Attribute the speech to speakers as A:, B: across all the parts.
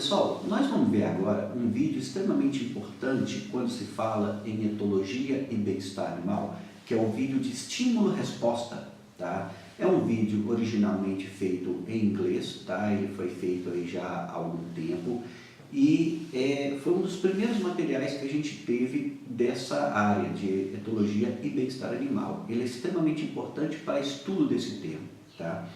A: Pessoal, nós vamos ver agora um vídeo extremamente importante quando se fala em etologia e bem-estar animal, que é o vídeo de estímulo-resposta, tá? É um vídeo originalmente feito em inglês, tá? Ele foi feito aí já há algum tempo e foi um dos primeiros materiais que a gente teve dessa área de etologia e bem-estar animal. Ele é extremamente importante para estudo desse termo, tá?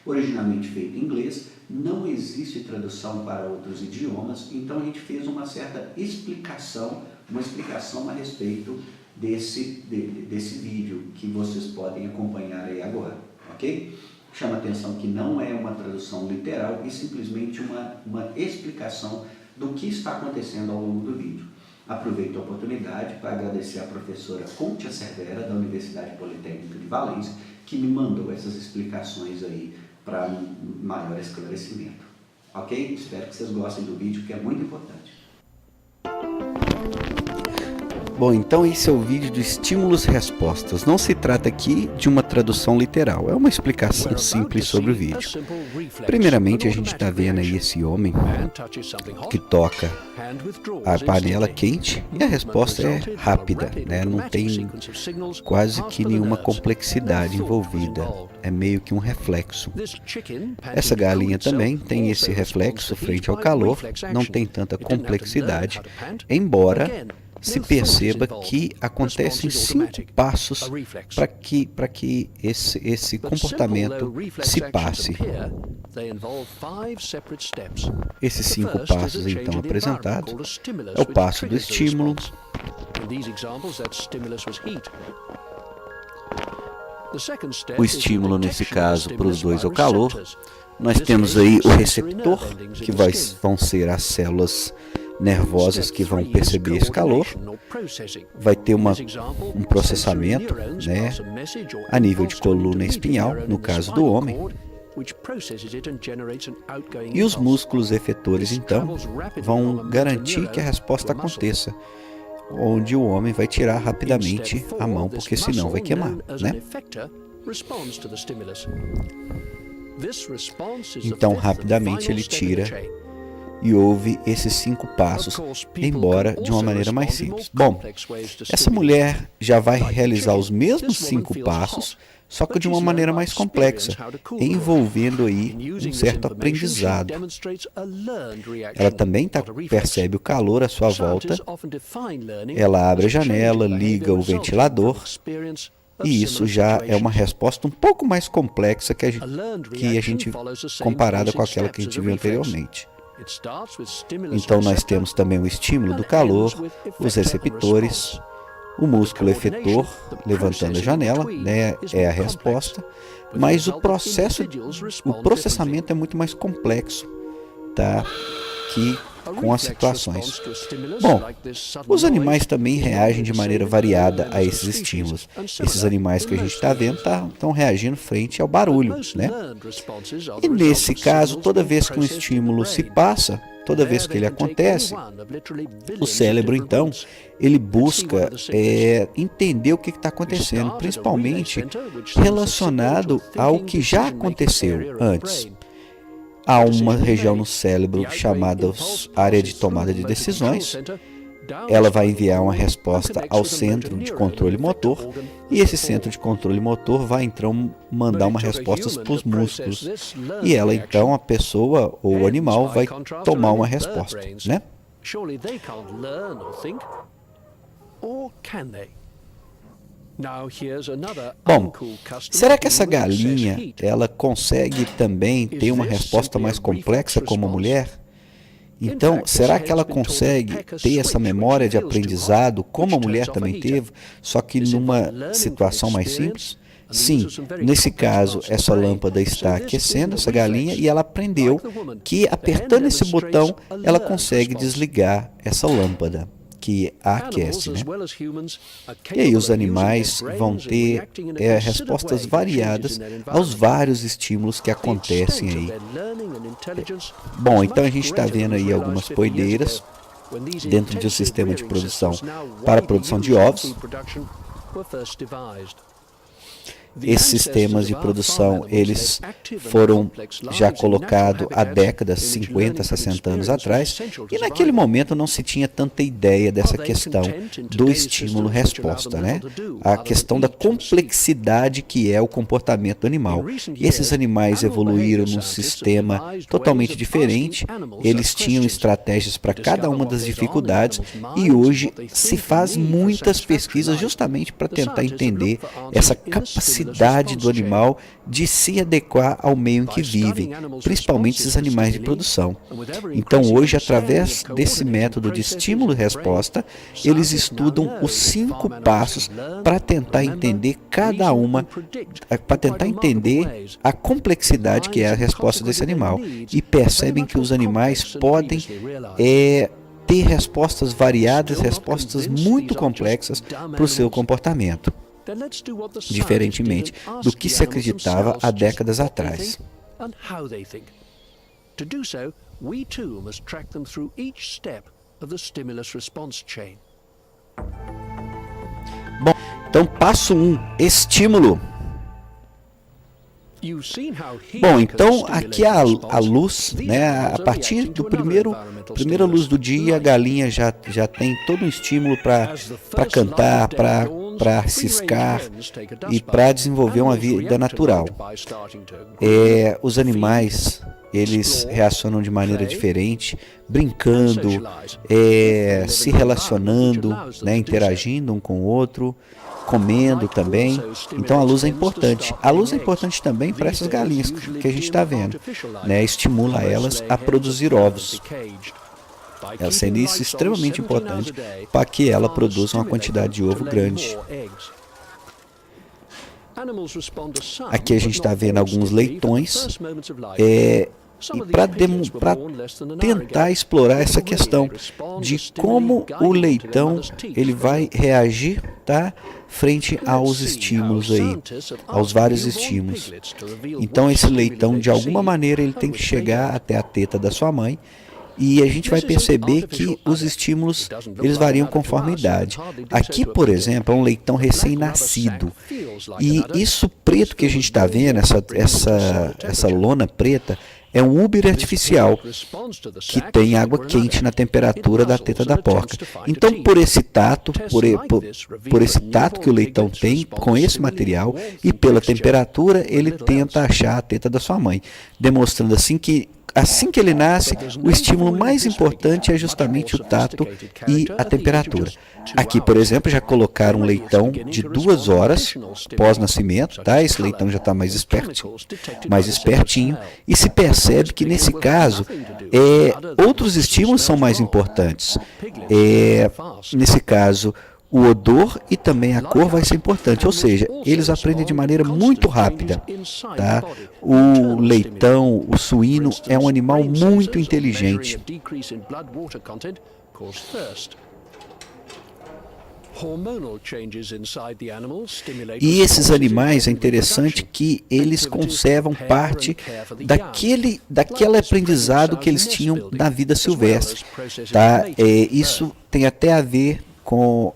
A: Originalmente feito em inglês, não existe tradução para outros idiomas, então a gente fez uma certa explicação, a respeito desse vídeo que vocês podem acompanhar aí agora, ok? Chama atenção que não é uma tradução literal e simplesmente uma explicação do que está acontecendo ao longo do vídeo. Aproveito a oportunidade para agradecer à professora Cúntia Cervera, da Universidade Politécnica de Valência, que me mandou essas explicações aí para maior esclarecimento. Ok? Espero que vocês gostem do vídeo, que é muito importante.
B: Bom, então esse é o vídeo de estímulos-respostas. Não se trata aqui de uma tradução literal, é uma explicação simples sobre o vídeo. Primeiramente, a gente está vendo aí esse homem que toca a panela quente e a resposta é rápida, né? Não tem quase que nenhuma complexidade envolvida, é meio que um reflexo. Essa galinha também tem esse reflexo frente ao calor, não tem tanta complexidade, embora se perceba que acontecem 5 passos para que esse comportamento se passe. Esses 5 passos então apresentados é o passo do estímulo, o estímulo nesse caso para os dois é o calor. Nós temos aí o receptor, que vão ser as células nervosas que vão perceber esse calor. Vai ter um processamento, né, a nível de coluna espinhal, no caso do homem. E os músculos efetores, então, vão garantir que a resposta aconteça, onde o homem vai tirar rapidamente a mão, porque senão vai queimar, né? Então, rapidamente ele tira e houve esses 5 passos, embora de uma maneira mais simples. Bom, essa mulher já vai realizar os mesmos 5 passos, só que de uma maneira mais complexa, envolvendo aí um certo aprendizado. Ela também percebe o calor à sua volta, ela abre a janela, liga o ventilador, e isso já é uma resposta um pouco mais complexa que a gente comparada com aquela que a gente viu anteriormente. Então nós temos também o estímulo do calor, os receptores, o músculo efetor levantando a janela, né, é a resposta, mas o processamento é muito mais complexo, tá, que com as situações. Bom, os animais também reagem de maneira variada a esses estímulos. Esses animais que a gente está vendo estão reagindo frente ao barulho, né? E nesse caso, toda vez que um estímulo se passa, toda vez que ele acontece, o cérebro, então, ele busca entender o que está acontecendo, principalmente relacionado ao que já aconteceu antes. Há uma região no cérebro chamada área de tomada de decisões. Ela vai enviar uma resposta ao centro de controle motor e esse centro de controle motor vai então mandar uma resposta para os músculos e ela então, a pessoa ou o animal, vai tomar uma resposta, né? Bom, será que essa galinha ela consegue também ter uma resposta mais complexa como a mulher? Então, será que ela consegue ter essa memória de aprendizado como a mulher também teve, só que numa situação mais simples? Sim, nesse caso, essa lâmpada está aquecendo essa galinha e ela aprendeu que apertando esse botão, ela consegue desligar essa lâmpada que a aquece, né? E aí os animais vão ter respostas variadas aos vários estímulos que acontecem aí. Bom, então a gente está vendo aí algumas poedeiras dentro de um sistema de produção para a produção de ovos. Esses sistemas de produção, eles foram já colocados há décadas, 50, 60 anos atrás, e naquele momento não se tinha tanta ideia dessa questão do estímulo-resposta, né? A questão da complexidade que é o comportamento do animal. Esses animais evoluíram num sistema totalmente diferente, eles tinham estratégias para cada uma das dificuldades, e hoje se faz muitas pesquisas justamente para tentar entender essa capacidade do animal de se adequar ao meio em que vivem, principalmente esses animais de produção. Então hoje, através desse método de estímulo e resposta, eles estudam os 5 passos para tentar entender cada uma, para tentar entender a complexidade que é a resposta desse animal, e percebem que os animais podem ter respostas variadas, respostas muito complexas para o seu comportamento, diferentemente do que se acreditava há décadas atrás. Bom, então passo 1, estímulo. Bom, então aqui a luz, né, a partir do primeira luz do dia, a galinha já tem todo um estímulo para cantar, para ciscar e para desenvolver uma vida natural. Os animais, eles reacionam de maneira diferente, brincando, se relacionando, né, interagindo um com o outro, comendo também. Então a luz é importante. A luz é importante também para essas galinhas que a gente está vendo, né? Estimula elas a produzir ovos. Sendo isso extremamente importante para que ela produza uma quantidade de ovo grande. Aqui a gente está vendo alguns leitões, e para tentar explorar essa questão de como o leitão ele vai reagir, tá, frente aos estímulos aí, aos vários estímulos. Então esse leitão, de alguma maneira, ele tem que chegar até a teta da sua mãe, e a gente vai perceber que os estímulos eles variam conforme a idade. Aqui, por exemplo, é um leitão recém-nascido, e isso preto que a gente está vendo, essa lona preta, é um úbere artificial que tem água quente na temperatura da teta da porca. Então, por esse tato, por esse tato que o leitão tem com esse material e pela temperatura, ele tenta achar a teta da sua mãe, demonstrando assim que ele nasce, o estímulo mais importante é justamente o tato e a temperatura. Aqui, por exemplo, já colocaram um leitão de 2 horas pós-nascimento, tá? Esse leitão já está mais espertinho, e se percebe que nesse caso outros estímulos são mais importantes. Nesse caso, o odor e também a cor vai ser importante, ou seja, eles aprendem de maneira muito rápida, tá? O leitão, o suíno, é um animal muito inteligente. E esses animais, é interessante que eles conservam parte daquele aprendizado que eles tinham na vida silvestre, tá? Isso tem até a ver com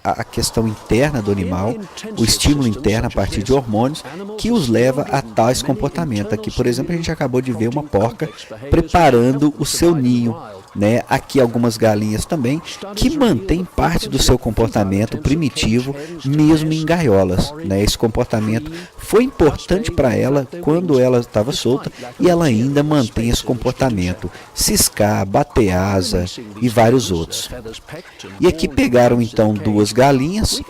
B: a questão interna do animal, o estímulo interno a partir de hormônios, que os leva a tais comportamentos. Aqui, por exemplo, a gente acabou de ver uma porca preparando o seu ninho, né? Aqui algumas galinhas também, que mantêm parte do seu comportamento primitivo, mesmo em gaiolas, né? Esse comportamento foi importante para ela quando ela estava solta, e ela ainda mantém esse comportamento, ciscar, bater asa e vários outros. E aqui pegaram então 2 galinhas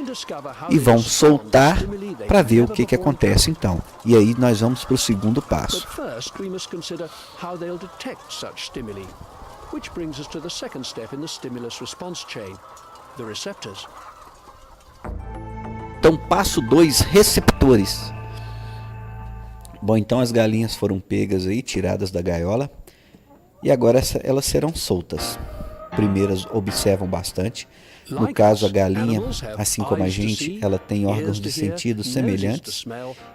B: e vão soltar para ver o que acontece então. E aí nós vamos para o segundo passo. Which brings us to the second step in the stimulus response chain, the receptors. Então, passo 2, receptores. Bom, então as galinhas foram pegas aí, tiradas da gaiola, e agora elas serão soltas. Primeiras observam bastante, No caso, a galinha, assim como a gente, ela tem órgãos de sentido semelhantes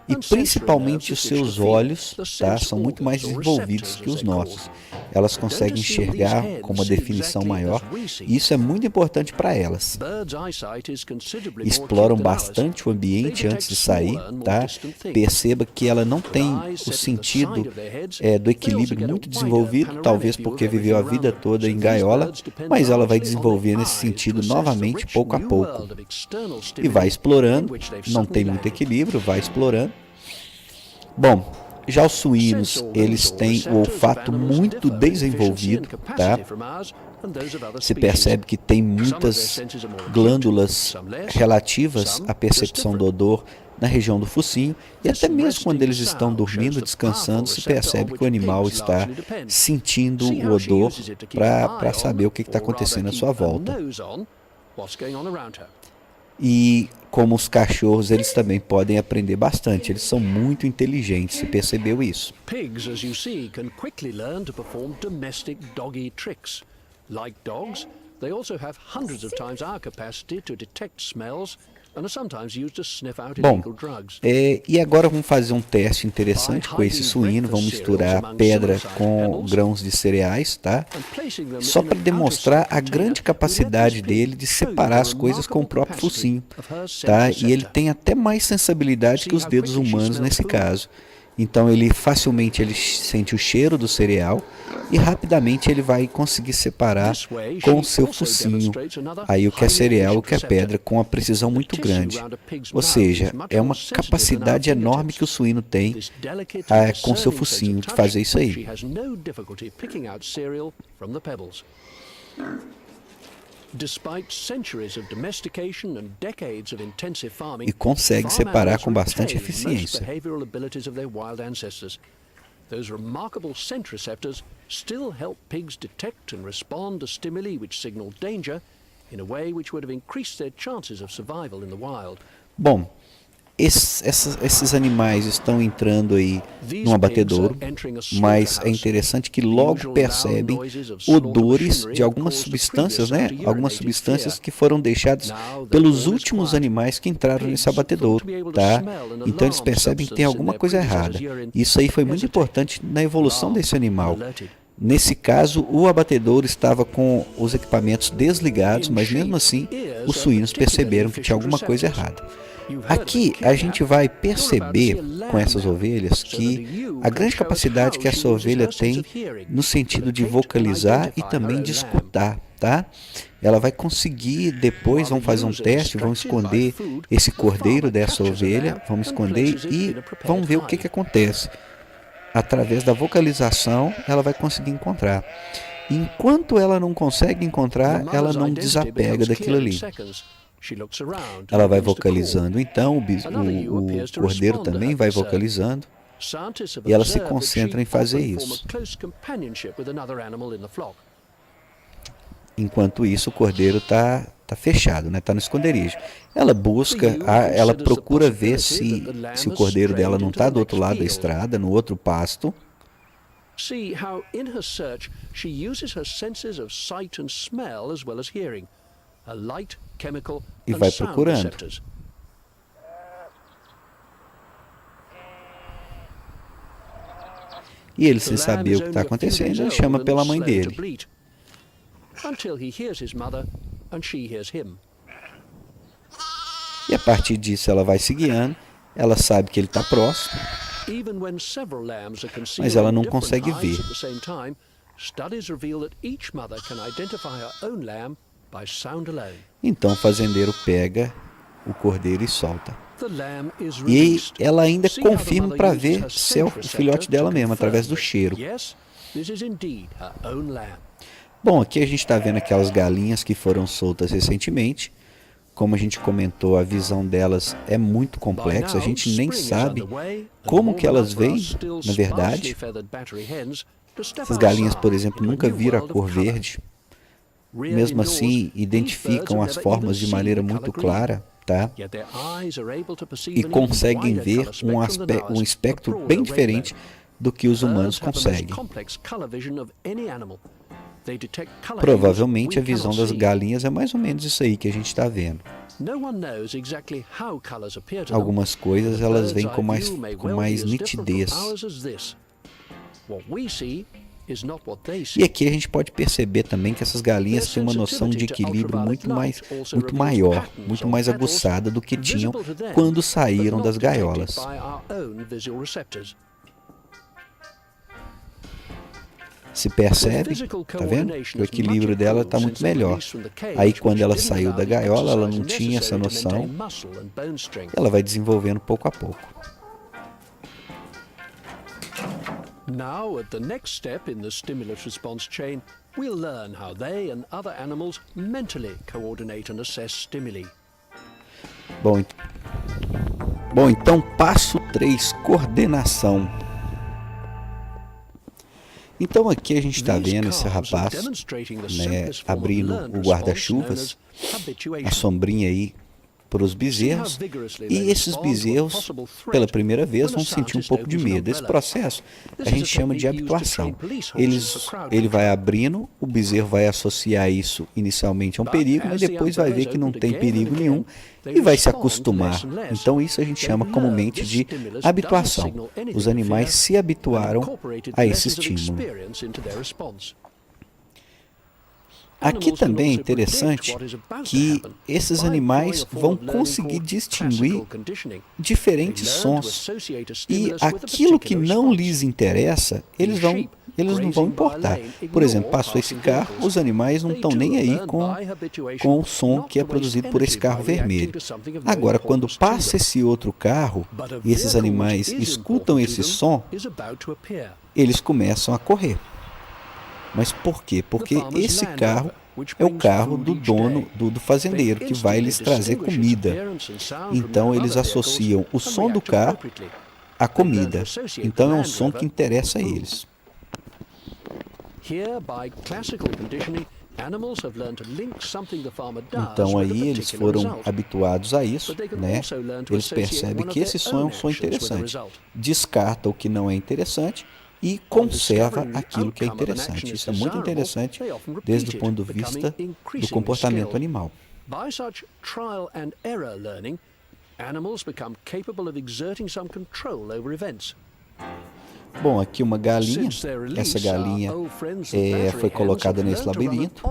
B: e principalmente os seus olhos, tá, são muito mais desenvolvidos que os nossos. Elas conseguem enxergar com uma definição maior e isso é muito importante para elas. Exploram bastante o ambiente antes de sair, tá? Perceba que ela não tem o sentido do equilíbrio muito desenvolvido, talvez porque viveu a vida toda em gaiola, mas ela vai desenvolver nesse sentido novamente pouco a pouco. E vai explorando, não tem muito equilíbrio, vai explorando. Bom, já os suínos, eles têm o olfato muito desenvolvido, tá? Se percebe que tem muitas glândulas relativas à percepção do odor na região do focinho, e até mesmo quando eles estão dormindo, descansando, se percebe que o animal está sentindo o odor para saber o que está acontecendo à sua volta. E como os cachorros, eles também podem aprender bastante, eles são muito inteligentes, você percebeu isso?
C: Pigs, as you see, can quickly learn to perform domestic doggy tricks. Like dogs, they also have hundreds of times our capacity to detect smells and are sometimes used to sniff out illegal drugs.
B: E agora vamos fazer um teste interessante com esse suíno, vamos misturar pedra com grãos de cereais, tá? Só para demonstrar a grande capacidade dele de separar as coisas com o próprio focinho, tá? E ele tem até mais sensibilidade que os dedos humanos nesse caso. Então ele facilmente sente o cheiro do cereal e rapidamente ele vai conseguir separar com o seu focinho aí o que é cereal, o que é pedra, com uma precisão muito grande. Ou seja, é uma capacidade enorme que o suíno tem com seu focinho de fazer isso aí. E consegue separar com bastante eficiência.
C: Those remarkable scent receptors still help pigs detect and respond to stimuli which signal danger in a way which would have increased their chances of survival in the wild.
B: Bom, esses animais estão entrando aí no abatedouro, mas é interessante que logo percebem odores de algumas substâncias, né? Algumas substâncias que foram deixadas pelos últimos animais que entraram nesse abatedouro, tá? Então eles percebem que tem alguma coisa errada. Isso aí foi muito importante na evolução desse animal. Nesse caso, o abatedouro estava com os equipamentos desligados, mas mesmo assim, os suínos perceberam que tinha alguma coisa errada. Aqui a gente vai perceber com essas ovelhas que a grande capacidade que essa ovelha tem no sentido de vocalizar e também de escutar, tá? Ela vai conseguir depois, vão fazer um teste, vão esconder esse cordeiro dessa ovelha, vão esconder e vão ver o que acontece. Através da vocalização, ela vai conseguir encontrar. Enquanto ela não consegue encontrar, ela não desapega daquilo ali. Ela vai vocalizando, então o cordeiro também vai vocalizando e ela se concentra em fazer isso. Enquanto isso, o cordeiro está fechado, né? Está no esconderijo. Ela busca, ela procura ver se o cordeiro dela não está do outro lado da estrada, no outro pasto.
C: See how in her search she uses her senses of sight and smell as well as hearing. A light, chemical,
B: e vai procurando. E ele, sem saber o que está acontecendo, ele chama pela mãe dele. E a partir disso ela vai se guiando, ela sabe que ele está próximo, mas ela não consegue ver. Então o fazendeiro pega o cordeiro e solta. E ela ainda confirma para ver se é o filhote dela mesmo, através do cheiro. Bom, aqui a gente está vendo aquelas galinhas que foram soltas recentemente. Como a gente comentou, a visão delas é muito complexa, a gente nem sabe como que elas veem, na verdade. Essas galinhas, por exemplo, nunca viram a cor verde. Mesmo assim, identificam as formas de maneira muito clara, tá? E conseguem ver um espectro bem diferente do que os humanos conseguem. Provavelmente a visão das galinhas é mais ou menos isso aí que a gente está vendo. Algumas coisas elas vêm com mais nitidez. E aqui a gente pode perceber também que essas galinhas têm uma noção de equilíbrio muito maior, muito mais aguçada do que tinham quando saíram das gaiolas. Se percebe, tá vendo? Que o equilíbrio dela está muito melhor. Aí quando ela saiu da gaiola, ela não tinha essa noção. Ela vai desenvolvendo pouco a pouco.
C: Now, at the next step in the stimulus response chain, we'll learn how they and other animals mentally coordinate and assess stimuli.
B: Bom, então passo 3, coordenação. Então aqui a gente está vendo esse rapaz, né, abrindo o guarda-chuvas, a sombrinha aí para os bezerros, e esses bezerros, pela primeira vez, vão sentir um pouco de medo. Esse processo a gente chama de habituação. Ele vai abrindo, o bezerro vai associar isso inicialmente a um perigo, mas depois vai ver que não tem perigo nenhum e vai se acostumar. Então isso a gente chama comumente de habituação. Os animais se habituaram a esse estímulo. Aqui também é interessante que esses animais vão conseguir distinguir diferentes sons, e aquilo que não lhes interessa, eles não vão importar. Por exemplo, passou esse carro, os animais não estão nem aí com o som que é produzido por esse carro vermelho. Agora, quando passa esse outro carro e esses animais escutam esse som, eles começam a correr. Mas por quê? Porque esse carro é o carro do dono, do fazendeiro, que vai lhes trazer comida. Então eles associam o som do carro à comida. Então é um som que interessa a eles. Então aí eles foram habituados a isso, né? Eles percebem que esse som é um som interessante. Descarta o que não é interessante e conserva aquilo que é interessante. Isso é muito interessante desde o ponto de vista do comportamento animal.
C: By such trial and error learning, animals become capable of exerting some control over events.
B: Bom, aqui uma galinha. Essa galinha foi colocada nesse labirinto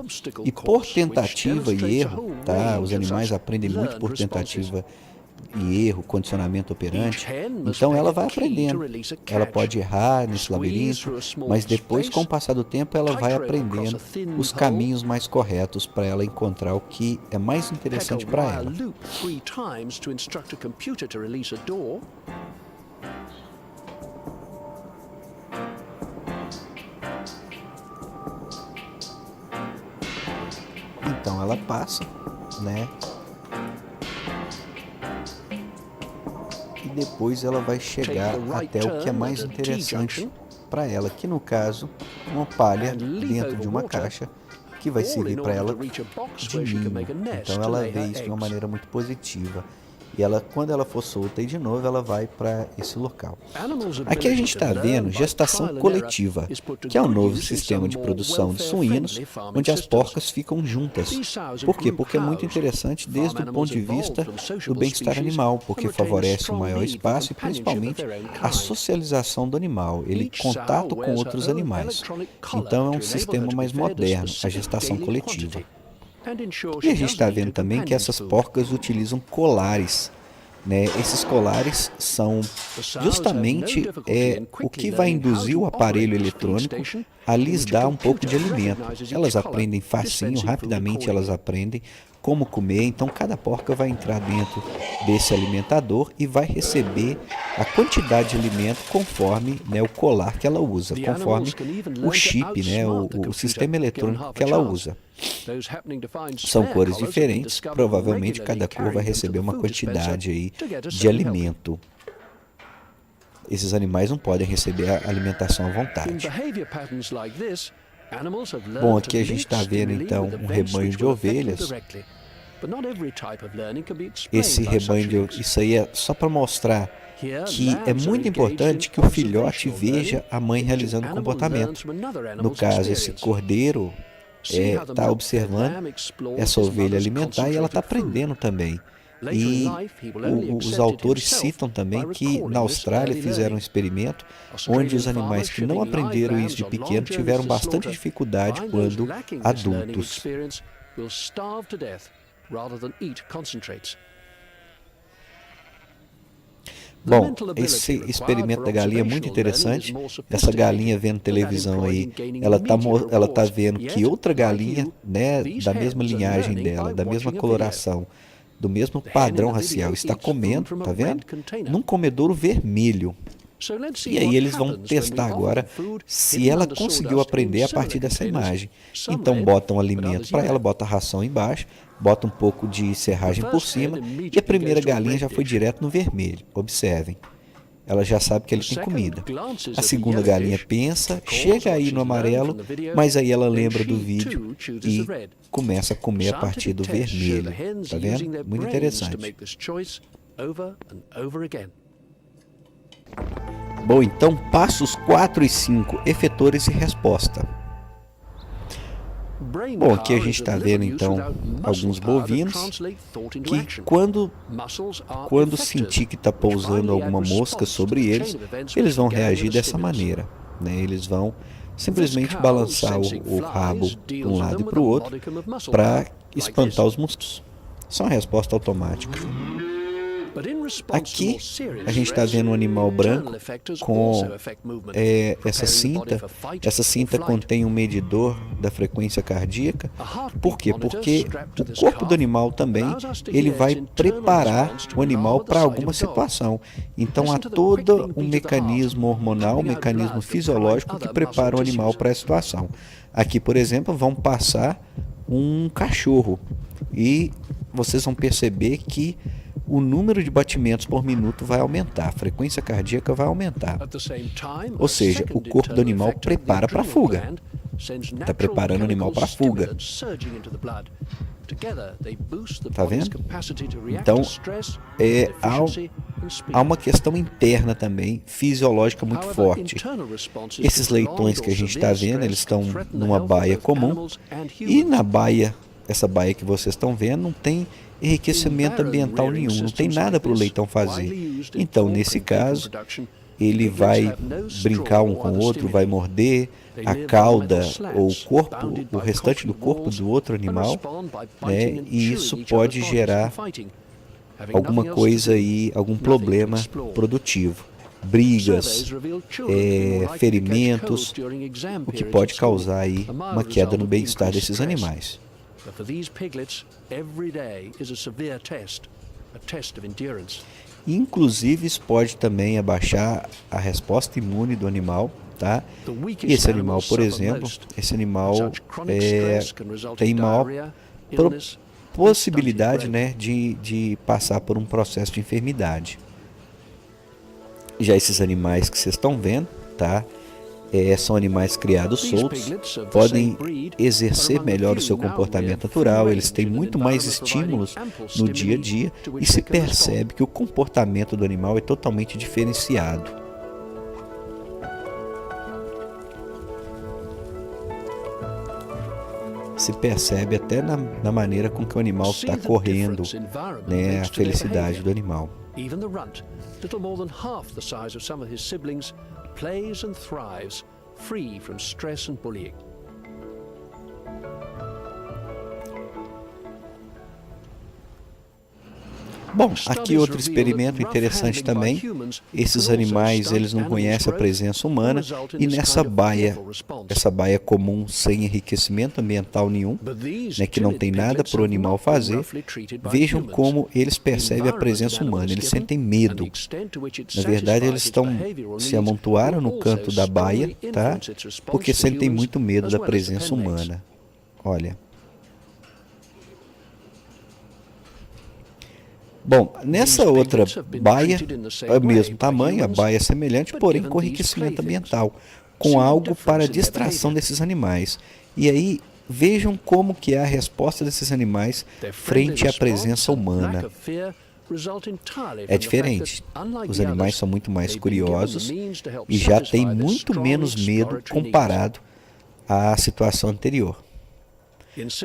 B: e por tentativa e erro, tá? Os animais aprendem muito por tentativa e erro, condicionamento operante. Então ela vai aprendendo. Ela pode errar nesse labirinto, mas depois, com o passar do tempo, ela vai aprendendo os caminhos mais corretos para ela encontrar o que é mais interessante para ela. Então ela passa, né? E depois ela vai chegar até o que é mais interessante para ela, que no caso, uma palha dentro de uma caixa que vai servir para ela de ninho. Então ela vê isso de uma maneira muito positiva. E ela, quando ela for solta aí de novo, ela vai para esse local. Aqui a gente está vendo gestação coletiva, que é um novo sistema de produção de suínos, onde as porcas ficam juntas. Por quê? Porque é muito interessante desde o ponto de vista do bem-estar animal, porque favorece o maior espaço e principalmente a socialização do animal, ele contato com outros animais. Então é um sistema mais moderno, a gestação coletiva. E a gente está vendo também que essas porcas utilizam colares, né? Esses colares são justamente o que vai induzir o aparelho eletrônico a lhes dar um pouco de alimento. Elas aprendem facinho, rapidamente elas aprendem como comer, então cada porca vai entrar dentro desse alimentador e vai receber a quantidade de alimento conforme, né, o colar que ela usa, conforme o chip, né, o sistema eletrônico que ela usa. São cores diferentes, provavelmente cada cor vai receber uma quantidade aí de alimento. Esses animais não podem receber a alimentação à vontade. Bom, aqui a gente está vendo então um rebanho de ovelhas. Esse rebanho isso aí é só para mostrar que é muito importante que o filhote veja a mãe realizando o comportamento. No caso, esse cordeiro está observando essa ovelha alimentar e ela está aprendendo também. E os autores citam também que na Austrália fizeram um experimento onde os animais que não aprenderam isso de pequeno tiveram bastante dificuldade quando adultos. Bom, esse experimento da galinha é muito interessante. Essa galinha vendo televisão aí, ela tá vendo que outra galinha, né, da mesma linhagem dela, da mesma coloração, do mesmo padrão racial, está comendo, tá vendo? Num comedouro vermelho. E aí eles vão testar agora se ela conseguiu aprender a partir dessa imagem. Então botam alimento para ela, bota a ração embaixo, bota um pouco de serragem por cima e a primeira galinha já foi direto no vermelho. Observem. Ela já sabe que ele tem comida. A segunda galinha pensa, chega aí no amarelo, mas aí ela lembra do vídeo e começa a comer a partir do vermelho. Tá vendo? Muito interessante. Bom, então passos 4 e 5, efetores e resposta. Bom, aqui a gente está vendo então alguns bovinos que quando sentir que está pousando alguma mosca sobre eles, eles vão reagir dessa maneira, né? Eles vão simplesmente balançar o rabo de um lado e para o outro para espantar os mosquitos. Isso é uma resposta automática. Aqui a gente está vendo um animal branco com essa cinta. Essa cinta contém um medidor da frequência cardíaca. Por quê? Porque o corpo do animal também ele vai preparar o animal para alguma situação. Então há todo um mecanismo hormonal, um mecanismo fisiológico que prepara o animal para a situação. Aqui, por exemplo, vão passar um cachorro e vocês vão perceber que o número de batimentos por minuto vai aumentar, a frequência cardíaca vai aumentar. Ou seja, o corpo do animal prepara para a fuga. Está preparando o animal para a fuga. Está vendo? Então, há uma questão interna também, fisiológica muito forte. Esses leitões que a gente está vendo, eles estão numa baia comum. E na baia, essa baia que vocês estão vendo, não tem enriquecimento ambiental nenhum, não tem nada para o leitão fazer. Então, nesse caso, ele vai brincar um com o outro, vai morder a cauda ou o corpo, o restante do corpo do outro animal, né? E isso pode gerar alguma coisa aí, algum problema produtivo. Brigas, ferimentos, o que pode causar aí uma queda no bem-estar desses animais. Inclusive, isso pode também abaixar a resposta imune do animal, tá? E esse animal, por exemplo, tem maior possibilidade, né, de passar por um processo de enfermidade. Já esses animais que vocês estão vendo, tá? São animais criados soltos, podem exercer melhor o seu comportamento natural, eles têm muito mais estímulos no dia a dia e se percebe que o comportamento do animal é totalmente diferenciado. Se percebe até na maneira com que o animal está correndo, né, a felicidade do animal.
C: Even the runt, little more than half the size of some of his siblings, plays and thrives, free from stress and bullying.
B: Bom, aqui outro experimento interessante também. Esses animais, eles não conhecem a presença humana e nessa baia comum sem enriquecimento ambiental nenhum, né, que não tem nada para o animal fazer, vejam como eles percebem a presença humana, eles sentem medo. Na verdade, eles se amontoaram no canto da baia, tá? Porque sentem muito medo da presença humana. Olha. Bom, nessa outra baia, é o mesmo tamanho, a baia é semelhante, porém com enriquecimento ambiental, com algo para distração desses animais. E aí, vejam como que é a resposta desses animais frente à presença humana. É diferente. Os animais são muito mais curiosos e já têm muito menos medo comparado à situação anterior.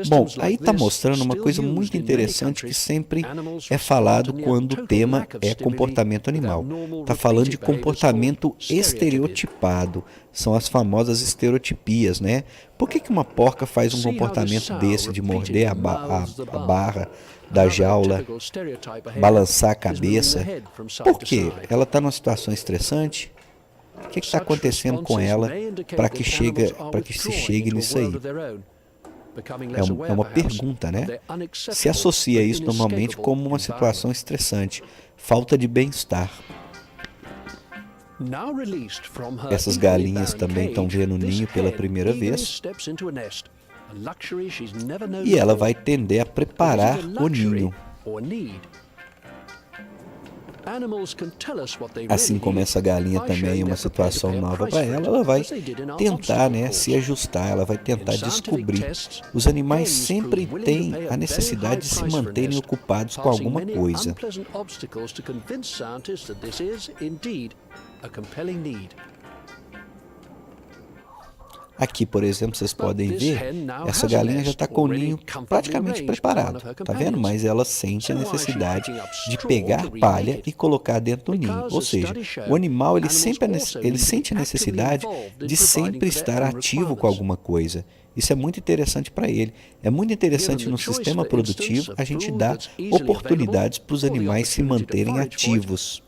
B: Bom, aí está mostrando uma coisa muito interessante que sempre é falado quando o tema é comportamento animal. Está falando de comportamento estereotipado. São as famosas estereotipias, né? Por que uma porca faz um comportamento desse de morder a barra da jaula, balançar a cabeça? Por quê? Ela está numa situação estressante? O que está acontecendo com ela para que se chegue nisso aí? É uma pergunta, né? Se associa isso normalmente como uma situação estressante, falta de bem-estar. Essas galinhas também estão vendo o ninho pela primeira vez e ela vai tender a preparar o ninho. Assim como essa galinha também é uma situação nova para ela, ela vai tentar, né, se ajustar, ela vai tentar descobrir. Os animais sempre têm a necessidade de se manterem ocupados com alguma coisa. Aqui, por exemplo, vocês podem ver, essa galinha já está com o ninho praticamente preparado, tá vendo? Mas ela sente a necessidade de pegar palha e colocar dentro do ninho. Ou seja, o animal ele sente a necessidade de sempre estar ativo com alguma coisa. Isso é muito interessante para ele. É muito interessante no sistema produtivo a gente dar oportunidades para os animais se manterem ativos.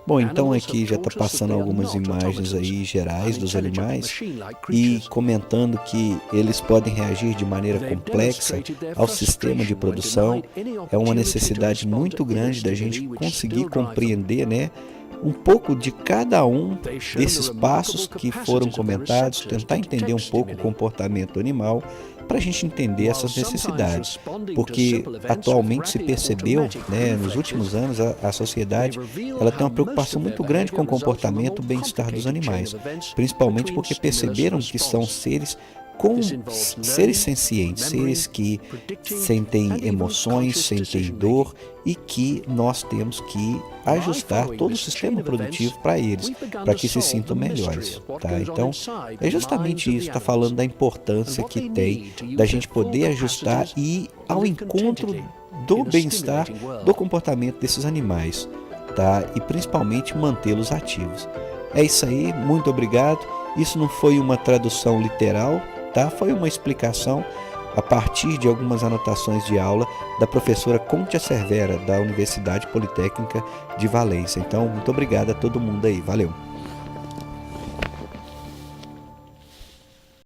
B: Bom, então aqui já está passando algumas imagens aí gerais dos animais e comentando que eles podem reagir de maneira complexa ao sistema de produção. É uma necessidade muito grande da gente conseguir compreender, né, um pouco de cada um desses passos que foram comentados, tentar entender um pouco o comportamento animal para a gente entender essas necessidades, porque atualmente se percebeu, né, nos últimos anos, a sociedade ela tem uma preocupação muito grande com o comportamento e o bem-estar dos animais, principalmente porque perceberam que são seres sencientes, seres que sentem emoções, sentem dor e que nós temos que ajustar todo o sistema produtivo para eles, para que se sintam melhores, tá? Então, é justamente isso, está falando da importância que tem da gente poder ajustar e ir ao encontro do bem-estar, do comportamento desses animais, tá? E principalmente mantê-los ativos. É isso aí, muito obrigado. Isso não foi uma tradução literal, tá? Foi uma explicação a partir de algumas anotações de aula da professora Cíntia Cervera, da Universidade Politécnica de Valência. Então, muito obrigado a todo mundo aí. Valeu!